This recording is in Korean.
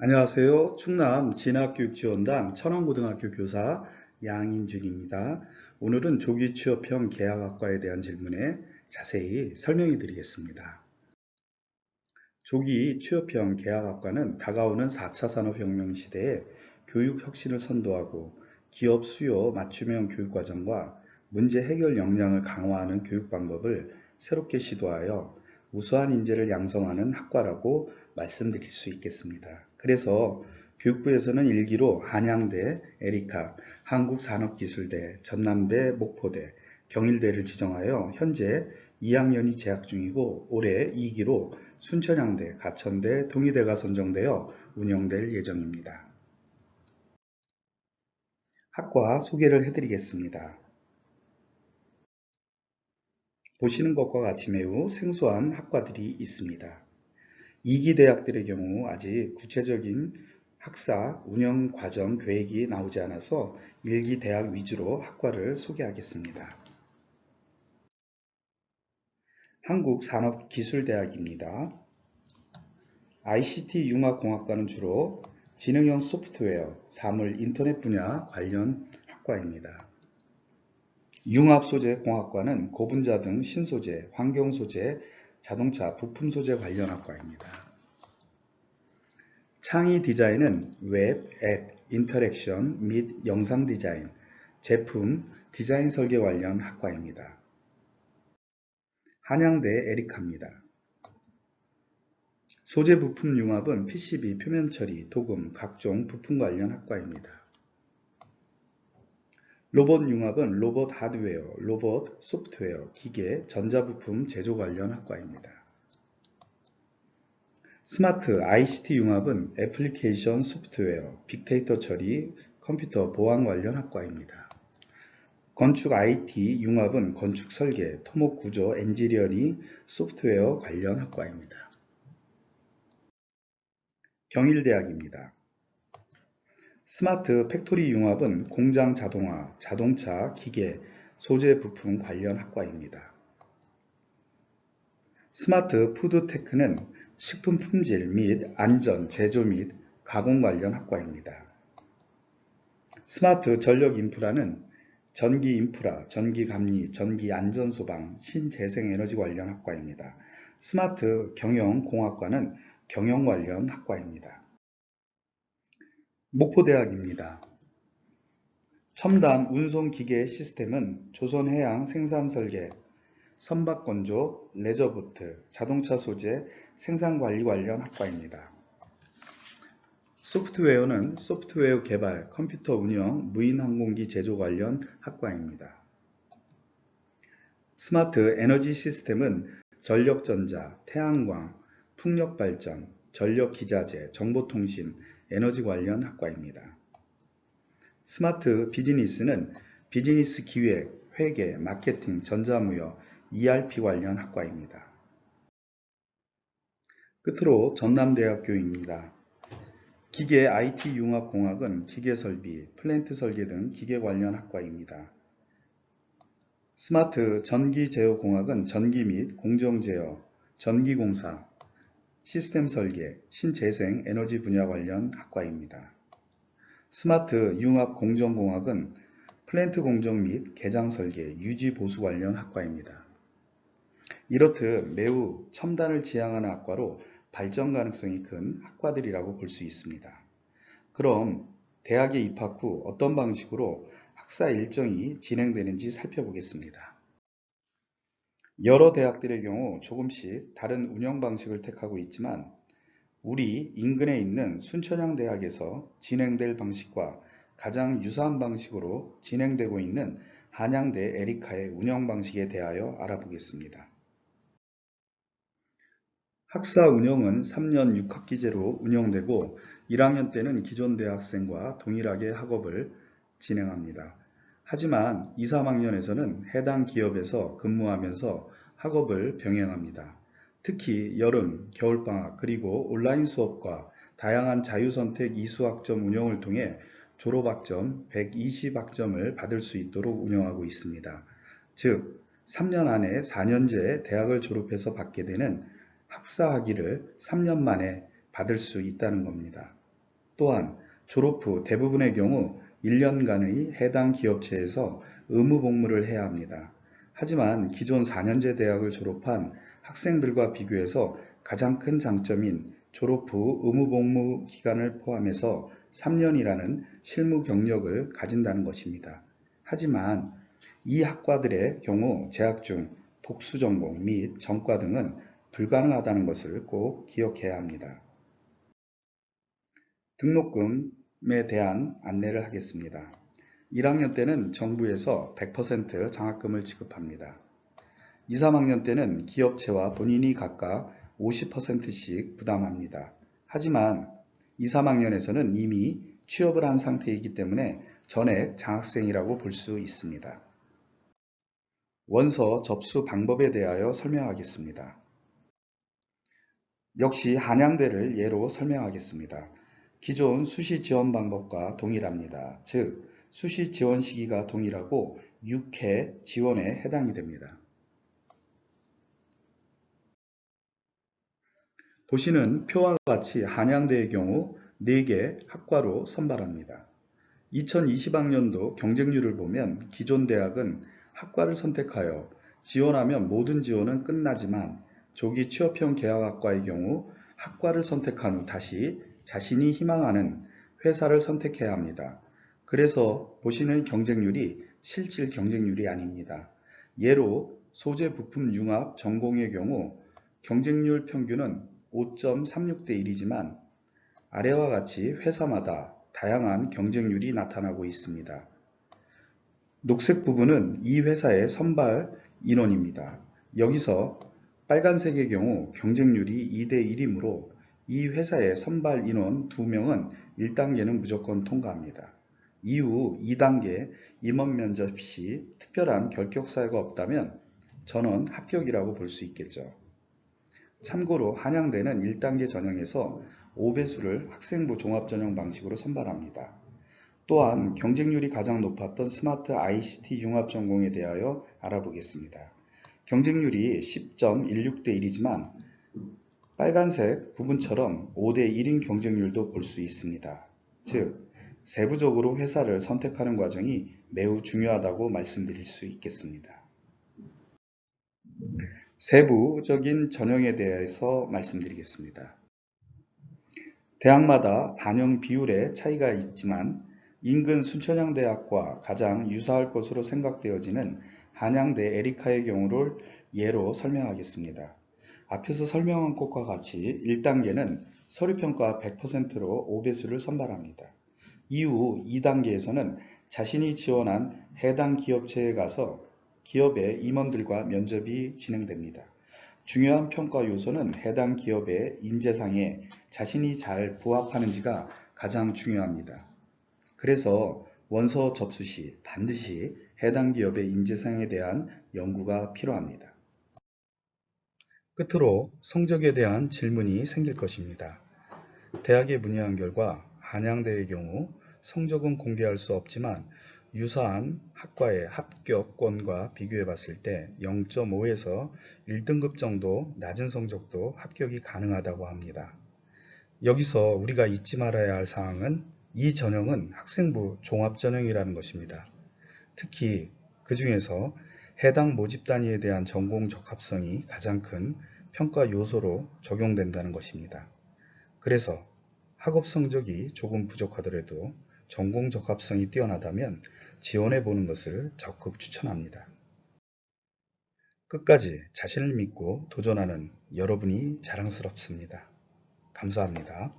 안녕하세요. 충남 진학교육지원단 천원고등학교 교사 양인준입니다. 오늘은 조기 취업형 계약학과에 대한 질문에 자세히 설명해 드리겠습니다. 조기 취업형 계약학과는 다가오는 4차 산업혁명 시대에 교육 혁신을 선도하고 기업 수요 맞춤형 교육과정과 문제 해결 역량을 강화하는 교육 방법을 새롭게 시도하여 우수한 인재를 양성하는 학과라고 말씀드릴 수 있겠습니다. 그래서 교육부에서는 일기로 한양대, 에리카, 한국산업기술대, 전남대, 목포대, 경일대를 지정하여 현재 2학년이 재학 중이고 올해 2기로 순천향대, 가천대, 동의대가 선정되어 운영될 예정입니다. 학과 소개를 해드리겠습니다. 보시는 것과 같이 매우 생소한 학과들이 있습니다. 2기 대학들의 경우 아직 구체적인 학사, 운영 과정 계획이 나오지 않아서 1기 대학 위주로 학과를 소개하겠습니다. 한국산업기술대학입니다. ICT 융합공학과는 주로 지능형 소프트웨어, 사물, 인터넷 분야 관련 학과입니다. 융합소재공학과는 고분자 등 신소재, 환경소재, 자동차, 부품소재 관련 학과입니다. 창의 디자인은 웹, 앱, 인터랙션 및 영상 디자인, 제품, 디자인 설계 관련 학과입니다. 한양대 에리카입니다. 소재 부품 융합은 PCB, 표면 처리, 도금, 각종 부품 관련 학과입니다. 로봇 융합은 로봇 하드웨어, 로봇 소프트웨어, 기계, 전자부품 제조 관련 학과입니다. 스마트 ICT 융합은 애플리케이션 소프트웨어, 빅데이터 처리, 컴퓨터 보안 관련 학과입니다. 건축 IT 융합은 건축 설계, 토목 구조, 엔지니어링, 소프트웨어 관련 학과입니다. 경일대학입니다. 스마트 팩토리 융합은 공장 자동화, 자동차, 기계, 소재 부품 관련 학과입니다. 스마트 푸드테크는 식품 품질 및 안전, 제조 및 가공 관련 학과입니다. 스마트 전력 인프라는 전기 인프라, 전기 감리, 전기 안전 소방, 신재생 에너지 관련 학과입니다. 스마트 경영 공학과는 경영 관련 학과입니다. 목포대학입니다. 첨단 운송기계 시스템은 조선해양 생산설계, 선박건조, 레저보트, 자동차 소재, 생산관리 관련 학과입니다. 소프트웨어는 소프트웨어 개발, 컴퓨터 운영, 무인항공기 제조 관련 학과입니다. 스마트 에너지 시스템은 전력전자, 태양광, 풍력발전, 전력기자재, 정보통신, 에너지 관련 학과입니다. 스마트 비즈니스는 비즈니스 기획, 회계, 마케팅, 전자무역, ERP 관련 학과입니다. 끝으로 전남대학교입니다. 기계 IT 융합공학은 기계설비, 플랜트 설계 등 기계 관련 학과입니다. 스마트 전기제어공학은 전기 및 공정제어, 전기공사, 시스템 설계, 신재생 에너지 분야 관련 학과입니다. 스마트 융합공정공학은 플랜트 공정 및 개장 설계, 유지 보수 관련 학과입니다. 이렇듯 매우 첨단을 지향하는 학과로 발전 가능성이 큰 학과들이라고 볼 수 있습니다. 그럼 대학에 입학 후 어떤 방식으로 학사 일정이 진행되는지 살펴보겠습니다. 여러 대학들의 경우 조금씩 다른 운영 방식을 택하고 있지만 우리 인근에 있는 순천향대학에서 진행될 방식과 가장 유사한 방식으로 진행되고 있는 한양대 에리카의 운영 방식에 대하여 알아보겠습니다. 학사 운영은 3년 6학기제로 운영되고 1학년 때는 기존 대학생과 동일하게 학업을 진행합니다. 하지만 2, 3학년에서는 해당 기업에서 근무하면서 학업을 병행합니다. 특히 여름, 겨울방학 그리고 온라인 수업과 다양한 자유선택 이수학점 운영을 통해 졸업학점 120학점을 받을 수 있도록 운영하고 있습니다. 즉 3년 안에 4년제 대학을 졸업해서 받게 되는 학사 학위를 3년 만에 받을 수 있다는 겁니다. 또한 졸업 후 대부분의 경우 1년간의 해당 기업체에서 의무 복무를 해야 합니다. 하지만 기존 4년제 대학을 졸업한 학생들과 비교해서 가장 큰 장점인 졸업 후 의무 복무 기간을 포함해서 3년이라는 실무 경력을 가진다는 것입니다. 하지만 이 학과들의 경우 재학 중 복수 전공 및 전과 등은 불가능하다는 것을 꼭 기억해야 합니다. 등록금에 대한 안내를 하겠습니다. 1학년 때는 정부에서 100% 장학금을 지급합니다. 2, 3학년 때는 기업체와 본인이 각각 50%씩 부담합니다. 하지만 2, 3학년에서는 이미 취업을 한 상태이기 때문에 전액 장학생이라고 볼 수 있습니다. 원서 접수 방법에 대하여 설명하겠습니다. 역시 한양대를 예로 설명하겠습니다. 기존 수시 지원 방법과 동일합니다. 즉, 수시 지원 시기가 동일하고 6회 지원에 해당이 됩니다. 보시는 표와 같이 한양대의 경우 4개 학과로 선발합니다. 2020학년도 경쟁률을 보면 기존 대학은 학과를 선택하여 지원하면 모든 지원은 끝나지만 조기 취업형 계약학과의 경우 학과를 선택한 후 다시 자신이 희망하는 회사를 선택해야 합니다. 그래서 보시는 경쟁률이 실질 경쟁률이 아닙니다. 예로 소재 부품 융합 전공의 경우 경쟁률 평균은 5.36대 1이지만 아래와 같이 회사마다 다양한 경쟁률이 나타나고 있습니다. 녹색 부분은 이 회사의 선발 인원입니다. 여기서 빨간색의 경우 경쟁률이 2대 1이므로 이 회사의 선발 인원 2명은 1단계는 무조건 통과합니다. 이후 2단계 임원 면접 시 특별한 결격 사유가 없다면 전원 합격이라고 볼 수 있겠죠. 참고로 한양대는 1단계 전형에서 5배수를 학생부 종합전형 방식으로 선발합니다. 또한 경쟁률이 가장 높았던 스마트 ICT 융합 전공에 대하여 알아보겠습니다. 경쟁률이 10.16대 1이지만 빨간색 부분처럼 5대 1인 경쟁률도 볼 수 있습니다. 즉, 세부적으로 회사를 선택하는 과정이 매우 중요하다고 말씀드릴 수 있겠습니다. 세부적인 전형에 대해서 말씀드리겠습니다. 대학마다 반영 비율의 차이가 있지만 인근 순천향대학과 가장 유사할 것으로 생각되어지는 한양대 에리카의 경우를 예로 설명하겠습니다. 앞에서 설명한 것과 같이 1단계는 서류평가 100%로 5배수를 선발합니다. 이후 2단계에서는 자신이 지원한 해당 기업체에 가서 기업의 임원들과 면접이 진행됩니다. 중요한 평가 요소는 해당 기업의 인재상에 자신이 잘 부합하는지가 가장 중요합니다. 그래서 원서 접수 시 반드시 해당 기업의 인재상에 대한 연구가 필요합니다. 끝으로 성적에 대한 질문이 생길 것입니다. 대학에 문의한 결과 한양대의 경우 성적은 공개할 수 없지만 유사한 학과의 합격권과 비교해 봤을 때 0.5에서 1등급 정도 낮은 성적도 합격이 가능하다고 합니다. 여기서 우리가 잊지 말아야 할 사항은 이 전형은 학생부 종합전형이라는 것입니다. 특히 그 중에서 해당 모집 단위에 대한 전공 적합성이 가장 큰 평가 요소로 적용된다는 것입니다. 그래서 학업 성적이 조금 부족하더라도 전공 적합성이 뛰어나다면 지원해 보는 것을 적극 추천합니다. 끝까지 자신을 믿고 도전하는 여러분이 자랑스럽습니다. 감사합니다.